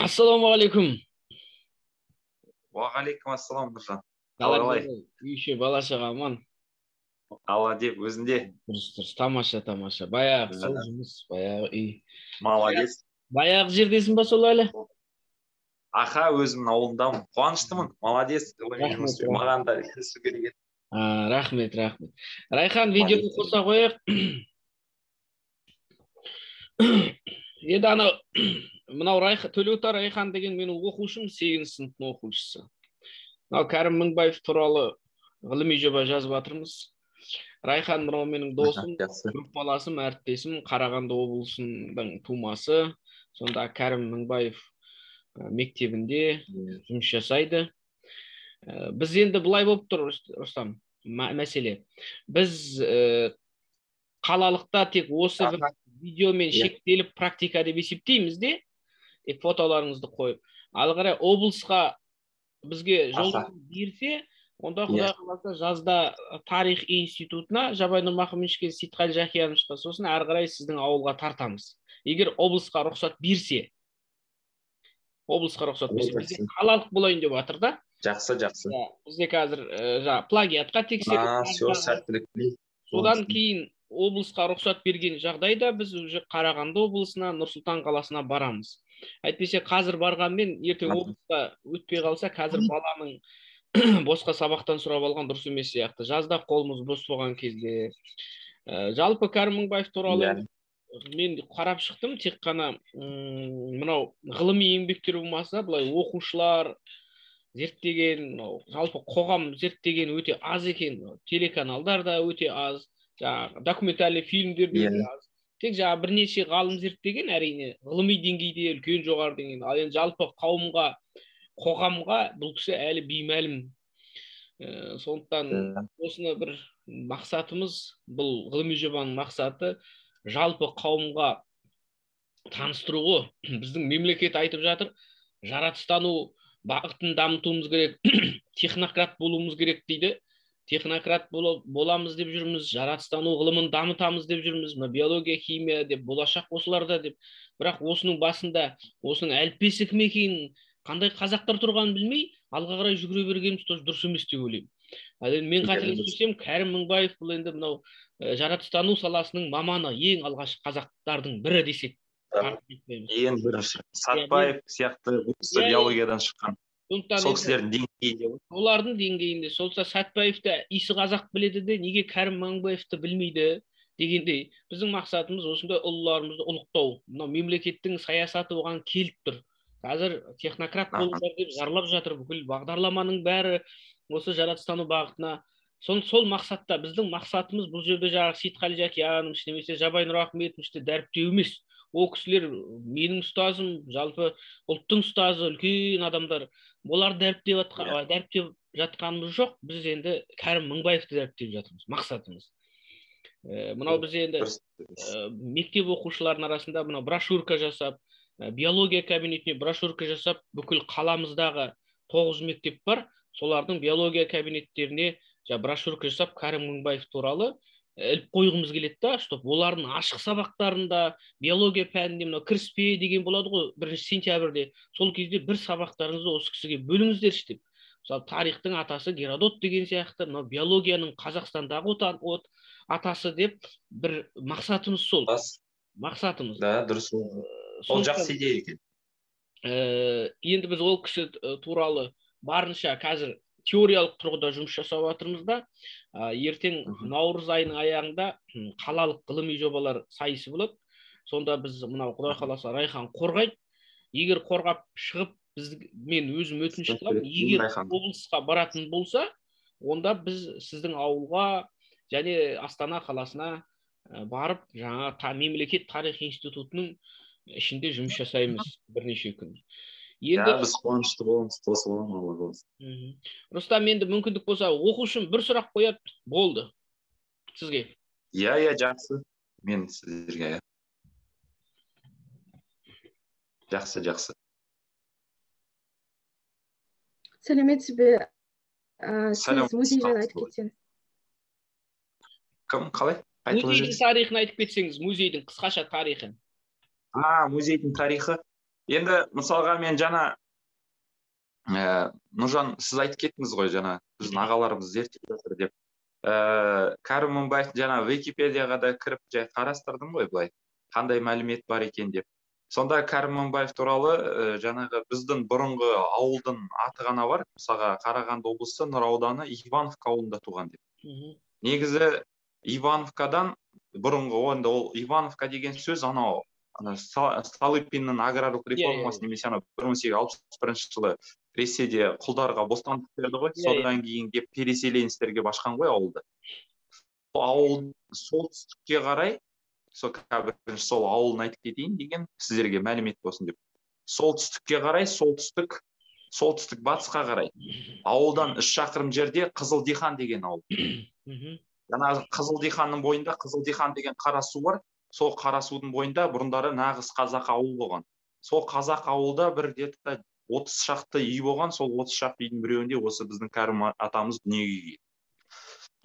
Ассалаумағалейкум. Уағалейкум ассалам Нұржан. Қалай? Үй іші бала-шаға аман. Алла деп өзінде. Дұрыс, тамаша. Баяғы сол жұмыс, баяғы үй. Молодец. Баяғы жердесің ба сол әлі? Аха, өзімнің ауылымдамын. Қуаныштымын. Молодец. Маған да кірісу керек еді. Рахмет. Райхан, видеоны қоса қояйық. Енді мынау Төлеутай Райхан деген менің оқушым, 8 сыныптың оқушысы. Мынау Кәрім Мыңбаев туралы ғылыми жоба жазып жатырмыз. Райхан мынау менің досым, группаласым, әріптесім, Қарағанды облысының тумасы. Сонда Кәрім Мыңбаев мектебінде жұмыс жасайды. Біз енді былай болып тұр, Рустам, мәселе. Біз қалалықта тек осы видеомен шектеліп практика деп есептейміз де, тек фотоларыңызды қойып. Ал қарай облысқа бізге жолдама берсе, онда Құдай қаласа жазда тарих институтына Жабай Нұрмахамедовичке, Сейтқали Жақияновичқа, сосын әрі қарай сіздің ауылға тартамыз. Егер облысқа рұқсат берсе, бізде қалалық болайын деп жатыр да. Жақсы. Бізде қазір плагиатқа тексеріп, содан кейін облысқа рұқсат берген жағдайда біз уже Қарағанды облысына, Нұр-Сұлтан қаласына барамыз. Әйтпесе қазір барғанмен ертең облысқа өтпей қалса, қазір баланың босқа сабақтан сұрап алған дұрыс емес сияқты. Жазда қолымыз бос болған кезде. Жалпы Кәрім Мыңбаев туралы мен қарап шықтым, тек қана мынау ғылыми еңбектер болмаса, былай оқушылар зерттеген, жалпы қоғам зерттеген өте аз екен. Телеканалдар да өте аз, документальный фильмдер де аз. Тек бірнеше ғалым зерттеген, әрине ғылыми деңгейде үлкен жоғары деңгейде. Ал енді жалпы қауымға, қоғамға бұл кісі әлі беймәлім. Сондықтан осыны бір мақсатымыз, бұл ғылыми жобаның мақсаты жалпы қауымға таныстыруы. Біздің мемлекет айтып жатыр, жаратылыстану бағытын дамытуымыз керек, технократ болуымыз керек дейді. Технократ боламыз деп жүрміз, жаратылыстану ғылымын дамытамыз деп жүрміз, биология, химия деп, болашақ осыларда деп. Бірақ осының басында, осының әліппесі кім екенін, қандай қазақтар тұрғанын білмей, алға қарай жүгіре бергеніміз дұрыс емес деп ойлаймын. Мен қателеспесем, Кәрім Мыңбаев бұл енді мынау жаратылыстану саласының маманы, ең алғашқы қазақтардың бірі десек. Ең бірінші Сатпаев сияқты биологиядан шыққан. Сол кісілердің деңгейінде. Олардың деңгейінде. Солса Сәтбаевты исі қазақ біледі де, неге Кәрім Мыңбаевты білмейді дегендей. Біздің мақсатымыз осындай ұлыларымызды ұлықтау. Мынау мемлекеттің саясаты оған келіп тұр. Қазір технократ болыңдар деп зарлап жатыр, бүкіл бағдарламаның бәрі осы жаратылыстану бағытына. Сол мақсатта біздің мақсатымыз бұл жерде жаңағы Сейтқали Жақиянович немесе Жабай Нұрмахамедовичті дәріптеу емес. Ол кісілер менің ұстазым, жалпы ұлттың ұстазы, үлкен адамдар. Олар дәріптеп жатқанымыз жоқ. Біз енді Кәрім Мыңбаевты дәріптеп жатырмыз, мақсатымыз. Мынау біз енді мектеп оқушыларының арасында мынау брошюрка жасап, биология кабинетіне брошюрка жасап, бүкіл қаламыздағы 9 мектеп бар. Солардың биология кабинеттеріне брошюрка жасап, Кәрім Мыңбаев туралы іліп қойғымыз келеді да, чтобы олардың ашық сабақтарында биология пәнінде мынау кіріспе деген болады ғой 1 сентябрьде. Сол кезде бір сабақтарыңызды осы кісіге бөліңіздерші деп. Мысалы, тарихтың атасы Геродот деген сияқты, мынау биологияның Қазақстандағы атасы деп бір мақсатымыз сол. Мақсатымыз. Да, дұрыс. Ол жақсы идея екен. Енді біз ол кісі туралы барынша қазір теориялық тұрғыда жұмыс жасап жатырмыз да, ертең наурыз айының аяғында қалалық ғылыми жобалар сайысы болады. Сонда біз мынау Құдай қаласа Райхан қорғайды. Егер қорғап шығып, мен өзім өтініш қыламын, егер облысқа баратын болса, онда біз сіздің ауылға және Астана қаласына барып, жаңа мемлекет тарих институтының ішінде жұмыс жасаймыз бірнеше күн. Біз қуанышты боламыз, осы боламыз. Рустам, енді мүмкіндік болса, оқушым бір сұрақ қояды, болды сізге. Иә, жақсы. Мен сіздерге. Жақсы. Сәлеметсіз бе? Сіз музей жайлы айтып кетсеңіз. Кім, қалай? Музейдің тарихын айтып кетсеңіз, музейдің қысқаша тарихы. Музейдің тарихы. Енді мысалға мен жаңа Нұржан, сіз айтып кеттіңіз ғой, жаңа біздің ағаларымыз зерттеп жатыр деп. Кәрім Мыңбаев жаңа Википедияға да кіріп жай қарастырдым ғой, былай қандай мәлімет бар екен деп. Сонда Кәрім Мыңбаев туралы жаңағы біздің бұрынғы ауылдың аты ғана бар. Мысалға Қарағанды облысы Нұра ауданы Ивановка ауылында туған деп. Негізі Ивановкадан бұрынғы онда ол Ивановка деген сөз анау Столыпиннің аграрлық реформасы немесе 1861 жылы Ресейде құлдарға бостандық берді ғой. Содан кейін кеп переселенецтерге башқан ғой ауылды. Ауыл солтүстікке қарай, сол ауылын айтып кетейін деген сіздерге мәлімет болсын деп. Солтүстікке қарай, солтүстік батысқа қарай. Ауылдан 3 шақырым жерде Қызылдихан деген ауыл. Жаңағы Қызылдиханның бойында Қызылдихан деген қарасу бар. Сол қарасудың бойында бұрындары нағыз қазақ ауыл болған. Сол қазақ ауылда бір где-то 30 шақты үй болған. Сол 30 шақты үйдің біреуінде осы біздің Кәрім атамыз дүниеге келген.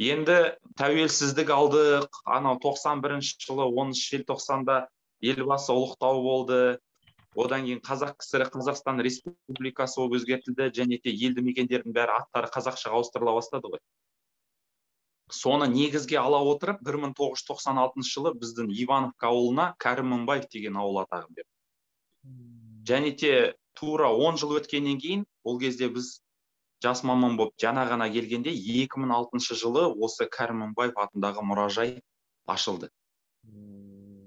Енді тәуелсіздік алдық. Анау 91 жылы 10 желтоқсанда елбасы ұлықтау болды. Одан кейін Қазақ КСР Қазақстан Республикасы болып өзгертілді. Және де елді мекендердің бәрі аттары қазақшаға ауыстырыла бастады ғой. Соны негізге ала отырып 1996 жылы біздің Ивановка ауылына Кәрім Мыңбаев деген ауыл атағын берді. Және де тура 10 жыл өткеннен кейін, ол кезде біз жас маман болып жаңа ғана келгенде 2006 жылы осы Кәрім Мыңбаев атындағы мұражай ашылды.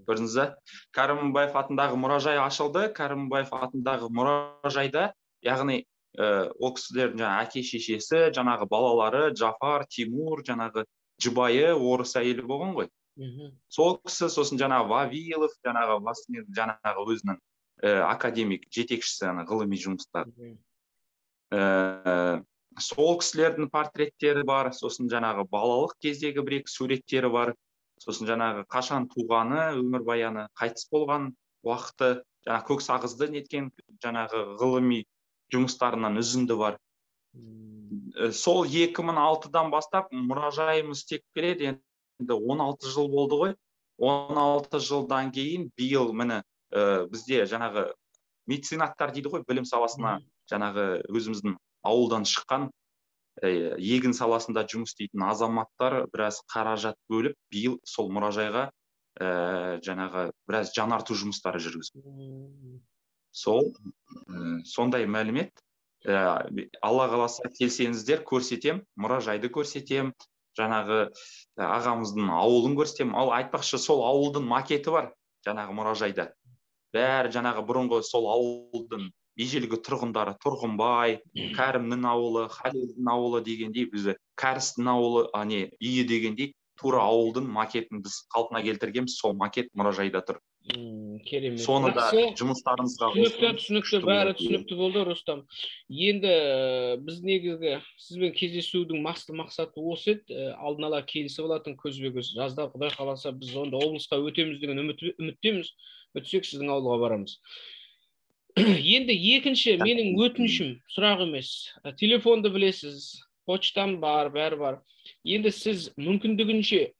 Көрдіңіз бе? Кәрім Мыңбаев атындағы мұражай ашылды. Кәрім Мыңбаев атындағы мұражайда, яғни ол кісілердің жаңағы әке шешесі, жаңағы балалары Джафар, Тимур, жаңағы жұбайы орыс әйелі болған ғой. Сол кісі сосын жаңағы Вавилов, жаңағы өзінің академик жетекшісі ғылыми жұмыстар. Сол кісілердің портреттері бар, сосын жаңағы балалық кездегі бір-екі суреттері бар. Сосын жаңағы қашан туғаны, өмірбаяны, қайтыс болған уақыты, жаңағы көк сағызды неткен жаңағы ғылыми жұмыстарынан үзінді бар. Сол 2006-дан бастап мұражайымыз тек келеді. Енді 16 жыл болды ғой. 16 жылдан кейін биыл міне бізде жаңағы меценаттар дейді ғой, білім саласына жаңағы өзіміздің ауылдан шыққан егін саласында жұмыс істейтін азаматтар біраз қаражат бөліп, биыл сол мұражайға жаңағы біраз жаңарту жұмыстары жүргізді. Сондай мәлімет. Алла қаласа келсеңіздер көрсетем, мұражайды көрсетем, жаңағы ағамыздың ауылын көрсетем. Ал айтпақшы, сол ауылдың макеті бар жаңағы мұражайда. Бәрі жаңағы бұрынғы сол ауылдың ежелгі тұрғындары, Тұрғынбай, Кәрімнің ауылы, Халелдің ауылы дегендей, бізді Кәрістің ауылы, үйі дегендей, тура ауылдың макетін біз қалпына келтіргенбіз, сол макет мұражайда тұр. Керемет. Соны да жұмыстарыңызға түсінікті, бәрі түсінікті болды, Рустам. Енді біз негізгі сізбен кездесудің басты мақсаты осы еді. Алдын ала келісіп алатын көзбе-көз. Жазда Құдай қаласа біз онда облысқа өтеміз деген үміттеміз. Өтсек сіздің ауылға барамыз. Енді екінші менің өтінішім, сұрақ емес. Телефонды білесіз, почтам бар, бәрі бар. Енді сіз мүмкіндігінше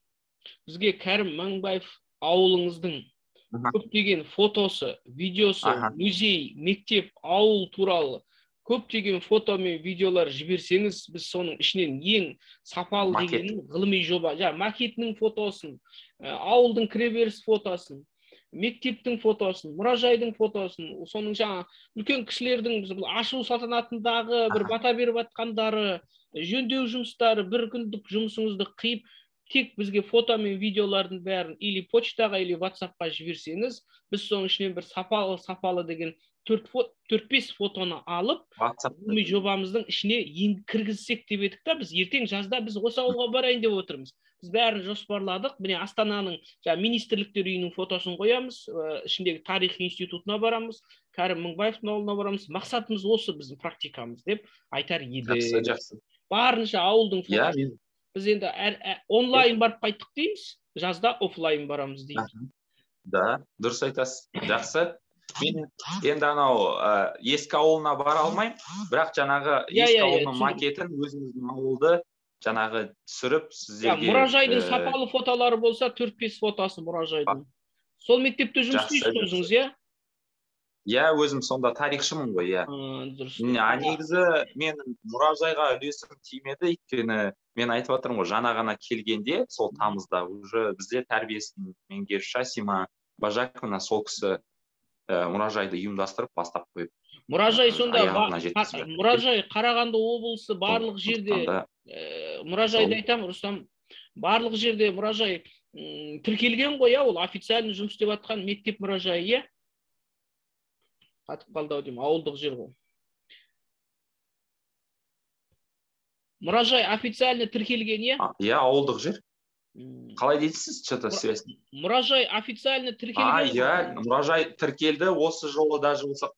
бізге Кәрім Мыңбаев ауылыңыздың көптеген фотосы, видеосы, музей, мектеп, ауыл туралы көптеген фото мен видеолар жіберсеңіз, біз соның ішінен ең сапалы деген ғылыми жоба, макетінің фотосын, ауылдың кіреберіс фотосын, мектептің фотосын, мұражайдың фотосын, соның жаңа үлкен кісілердің ашу салтанатындағы бір бата беріп жатқандары, жөндеу жұмыстары, бір күндік жұмысыңызды қиып, тек бізге фото мен видеолардың бәрін или почтаға, или WhatsApp-қа жіберсеңіз, біз соның ішінен бір сапалы деген 4-5 фотоны алып, ғылыми жобамыздың ішіне кіргізсек деп едік та, біз ертең жазда біз осы ауылға барайын деп отырмыз. Біз бәрін жоспарладық. Міне Астананың министрліктер үйінің фотосын қоямыз, ішіндегі тарих институтына барамыз, Кәрім Мыңбаевтың ауылына барамыз. Мақсатымыз осы біздің практикамыз деп айтар еді. Жақсы. Барынша ауылдың фотосын. Біз енді онлайн барып қайттық дейміз, жазда офлайн барамыз дейміз. Да, дұрыс айтасыз. Жақсы. Мен енді анау ескі ауылына бара алмаймын, бірақ жаңағы ескі ауылның макетін, өзіміздің ауылды жаңағы түсіріп Ya сіздерге мұражайдың сапалы фотолары болса 4-5 фотосы мұражайдың. Сол мектепте жұмыс жақсы, істейсіз өзіңіз, иә? иә, өзім сонда тарихшымын ғой, иә. Дұрыс. Негізі мен мұражайға үлесім тимеді, өйткені мен айтып отырмын ғой, жаңа ғана келгенде сол тамызда уже бізде тәрбиесін меңгеруші Асима Бажаковна сол кісі мұражайды ұйымдастырып бастап қойып Мұражай сонда аяғына жеткізіп жатыр. мұражай Қарағанды облысы барлық жерде мұражайды айтам, Рустам, барлық жерде мұражай тіркелген ғой, ол официально жұмыс істеп жатқан мектеп мұражайы, иә? Қатып қалды ау деймін, ауылдық жер ғой. Мұражай официально тіркелген, иә? Иә, ауылдық жер. Қалай дейсіз, что-то связь? Мұражай официально тіркелген. Иә, мұражай тіркелді, осы жолы даже болса.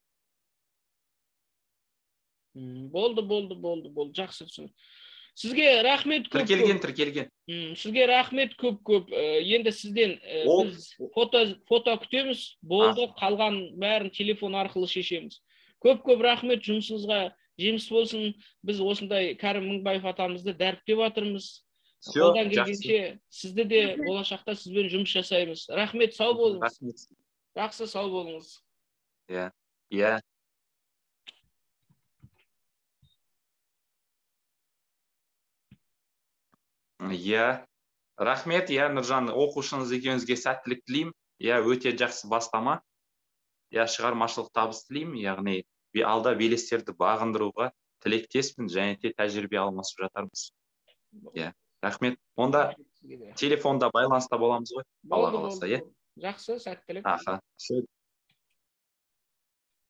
Болды, жақсы түсін. Сізге рахмет көп. Тіркелген. Сізге рахмет көп. Енді сізден біз фото күтеміз. Болды, қалған бәрін телефон арқылы шешеміз. Көп рахмет, жұмысыңызға жеміс болсын. Біз осындай Кәрім Мыңбаев атамызды дәріптеп жатырмыз. Қолдан келгенше сізді де болашақта сізбен жұмыс жасаймыз. Рахмет, сау болыңыз. Жақсы, сау болыңыз. Иә. Иә, рахмет, иә, Нұржан, оқушыңыз екеуіңізге сәттілік тілеймін. Иә, өте жақсы бастама. Иә, шығармашылық табыс тілеймін, яғни алда белестерді бағындыруға тілектеспін, және де тәжірибе алмасып жатармыз. Иә, рахмет. Онда телефонда байланыста боламыз ғой, Алла қаласа, иә? Жақсы, сәттілік. Аха.